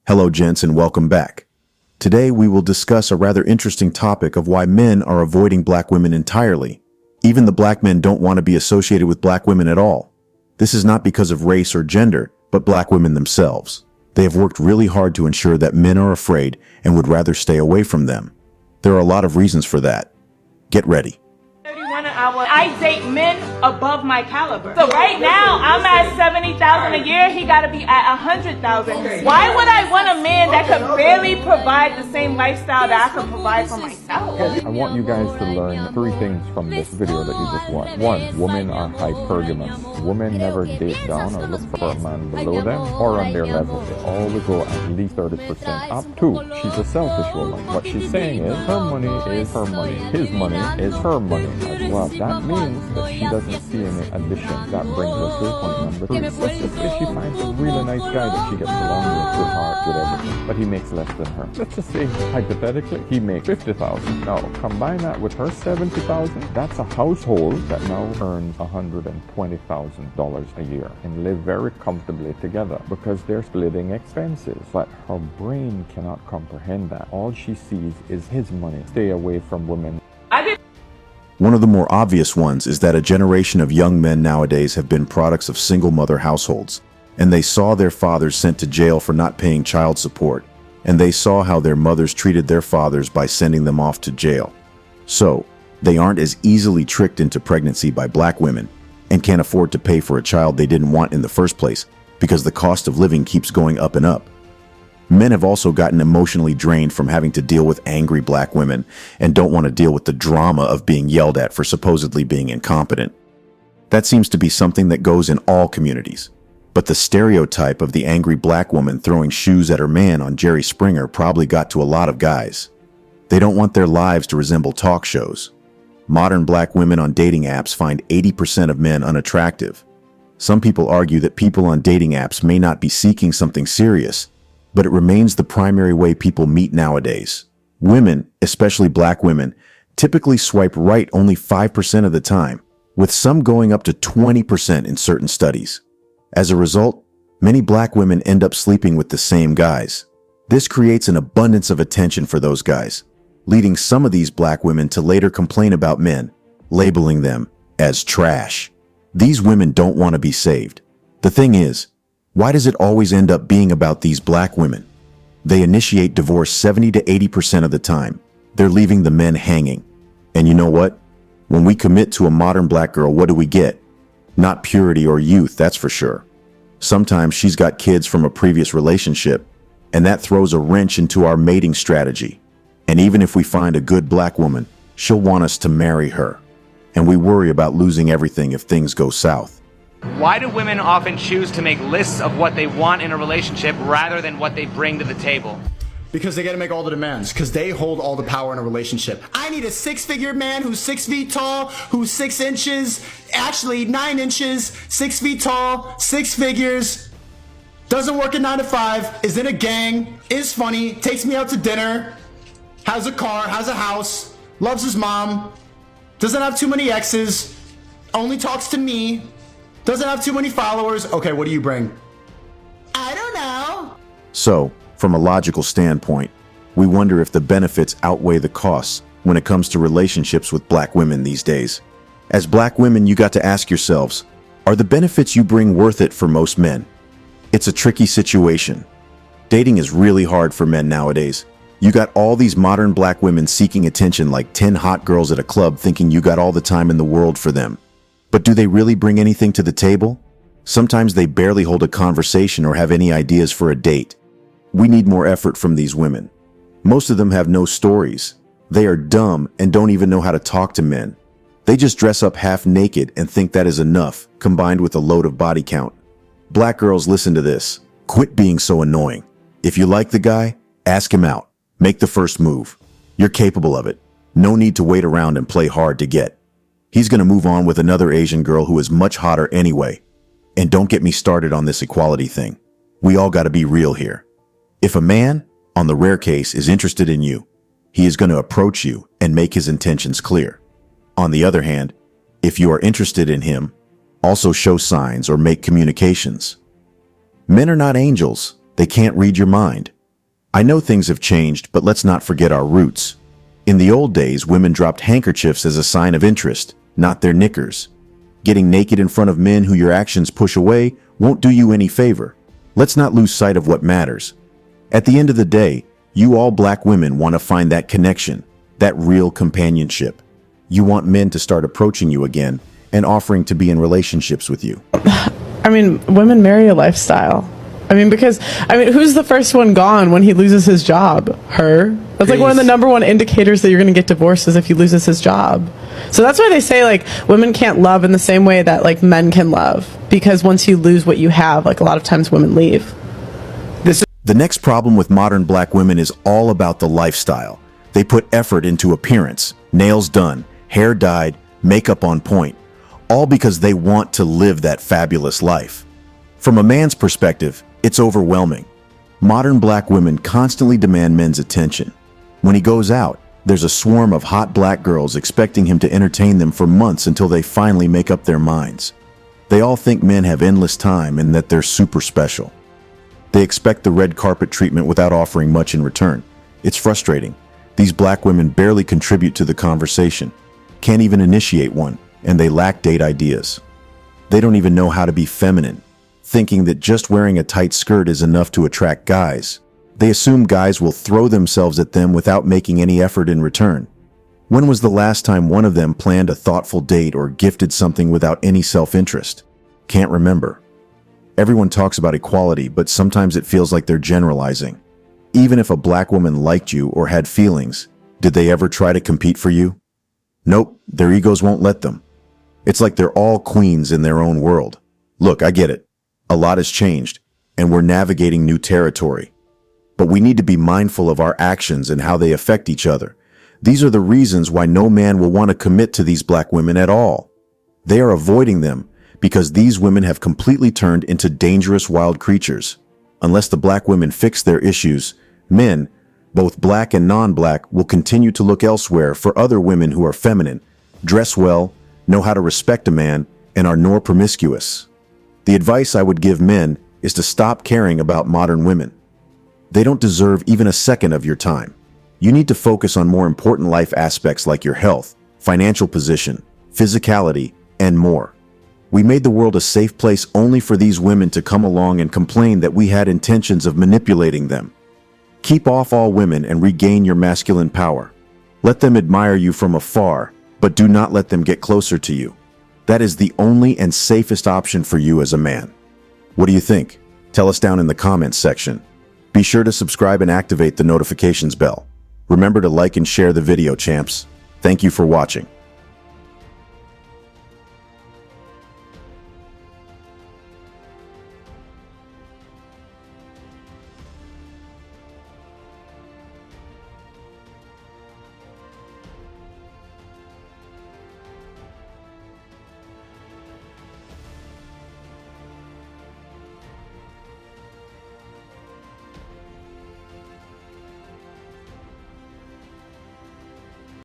Hello, gents, and welcome back. Today, we will discuss a rather interesting topic of why men are avoiding black women entirely. Even the black men don't want to be associated with black women at all. This is not because of race or gender, but black women themselves. They have worked really hard to ensure that men are afraid and would rather stay away from them. There are a lot of reasons for that. Get ready. 31 an hour. I date men above my caliber. So right now, I'm at 70,000 a year. He got to be at 100,000. Why would I want a man that could barely provide the same lifestyle that I could provide for myself? I want you guys to learn three things from this video that you just watched. One, women are hypergamous. Women never date down or look for a man below them or on their level. They always go at least 30% up. Two, she's a selfish woman. What she's saying is her money is her money. His money is her money as well. That means that she doesn't see any addition. That brings us to point number three. Let's just say she finds a really nice guy that she gets along with heart, with everything, but he makes less than her. Let's just say, hypothetically, he makes 50,000. Now, combine that with her 70,000, that's a household that now earns $120,000 a year and live very comfortably together because they're splitting expenses. But her brain cannot comprehend that. All she sees is his money. Stay away from women. One of the more obvious ones is that a generation of young men nowadays have been products of single mother households, and they saw their fathers sent to jail for not paying child support, and they saw how their mothers treated their fathers by sending them off to jail. So, they aren't as easily tricked into pregnancy by black women and can't afford to pay for a child they didn't want in the first place because the cost of living keeps going up and up. Men have also gotten emotionally drained from having to deal with angry black women and don't want to deal with the drama of being yelled at for supposedly being incompetent. That seems to be something that goes in all communities. But the stereotype of the angry black woman throwing shoes at her man on Jerry Springer probably got to a lot of guys. They don't want their lives to resemble talk shows. Modern black women on dating apps find 80% of men unattractive. Some people argue that people on dating apps may not be seeking something serious, but it remains the primary way people meet nowadays. Women, especially black women, typically swipe right only 5% of the time, with some going up to 20% in certain studies. As a result, many black women end up sleeping with the same guys. This creates an abundance of attention for those guys, leading some of these black women to later complain about men, labeling them as trash. These women don't want to be saved. The thing is, why does it always end up being about these black women? They initiate divorce 70 to 80% of the time. They're leaving the men hanging. And you know what? When we commit to a modern black girl, what do we get? Not purity or youth, that's for sure. Sometimes she's got kids from a previous relationship, and that throws a wrench into our mating strategy. And even if we find a good black woman, she'll want us to marry her. And we worry about losing everything if things go south. Why do women often choose to make lists of what they want in a relationship rather than what they bring to the table? Because they gotta make all the demands, because they hold all the power in a relationship. I need a six-figure man who's 6 feet tall, who's 6 inches, actually 9 inches, 6 feet tall, 6 figures, doesn't work a 9 to 5, is in a gang, is funny, takes me out to dinner, has a car, has a house, loves his mom, doesn't have too many exes, only talks to me, doesn't have too many followers. Okay, what do you bring? I don't know. So, from a logical standpoint, we wonder if the benefits outweigh the costs when it comes to relationships with black women these days. As black women, you got to ask yourselves, are the benefits you bring worth it for most men? It's a tricky situation. Dating is really hard for men nowadays. You got all these modern black women seeking attention like 10 hot girls at a club thinking you got all the time in the world for them. But do they really bring anything to the table? Sometimes they barely hold a conversation or have any ideas for a date. We need more effort from these women. Most of them have no stories. They are dumb and don't even know how to talk to men. They just dress up half naked and think that is enough, combined with a load of body count. Black girls, listen to this. Quit being so annoying. If you like the guy, ask him out. Make the first move. You're capable of it. No need to wait around and play hard to get. He's going to move on with another Asian girl who is much hotter anyway. And don't get me started on this equality thing. We all got to be real here. If a man, on the rare case, is interested in you, he is going to approach you and make his intentions clear. On the other hand, if you are interested in him, also show signs or make communications. Men are not angels. They can't read your mind. I know things have changed, but let's not forget our roots. In the old days, women dropped handkerchiefs as a sign of interest, not their knickers. Getting naked in front of men who your actions push away won't do you any favor. Let's not lose sight of what matters. At the end of the day, you all black women want to find that connection, that real companionship. You want men to start approaching you again and offering to be in relationships with you. I mean, women marry a lifestyle. Because who's the first one gone when he loses his job? Her. That's like one of the number one indicators that you're going to get divorced is if he loses his job. So that's why they say like women can't love in the same way that like men can love, because once you lose what you have, like a lot of times women leave. The next problem with modern black women is all about the lifestyle. They put effort into appearance, nails done, hair dyed, makeup on point, all because they want to live that fabulous life. From a man's perspective, it's overwhelming. Modern black women constantly demand men's attention. When he goes out, there's a swarm of hot black girls expecting him to entertain them for months until they finally make up their minds. They all think men have endless time and that they're super special. They expect the red carpet treatment without offering much in return. It's frustrating. These black women barely contribute to the conversation, can't even initiate one, and they lack date ideas. They don't even know how to be feminine, thinking that just wearing a tight skirt is enough to attract guys. They assume guys will throw themselves at them without making any effort in return. When was the last time one of them planned a thoughtful date or gifted something without any self-interest? Can't remember. Everyone talks about equality, but sometimes it feels like they're generalizing. Even if a black woman liked you or had feelings, did they ever try to compete for you? Nope, their egos won't let them. It's like they're all queens in their own world. Look, I get it. A lot has changed, and we're navigating new territory. But we need to be mindful of our actions and how they affect each other. These are the reasons why no man will want to commit to these black women at all. They are avoiding them because these women have completely turned into dangerous wild creatures. Unless the black women fix their issues, men, both black and non-black, will continue to look elsewhere for other women who are feminine, dress well, know how to respect a man, and are nor promiscuous. The advice I would give men is to stop caring about modern women. They don't deserve even a second of your time. You need to focus on more important life aspects like your health, financial position, physicality, and more. We made the world a safe place only for these women to come along and complain that we had intentions of manipulating them. Keep off all women and regain your masculine power. Let them admire you from afar, but do not let them get closer to you. That is the only and safest option for you as a man. What do you think? Tell us down in the comments section. Be sure to subscribe and activate the notifications bell. Remember to like and share the video, champs. Thank you for watching.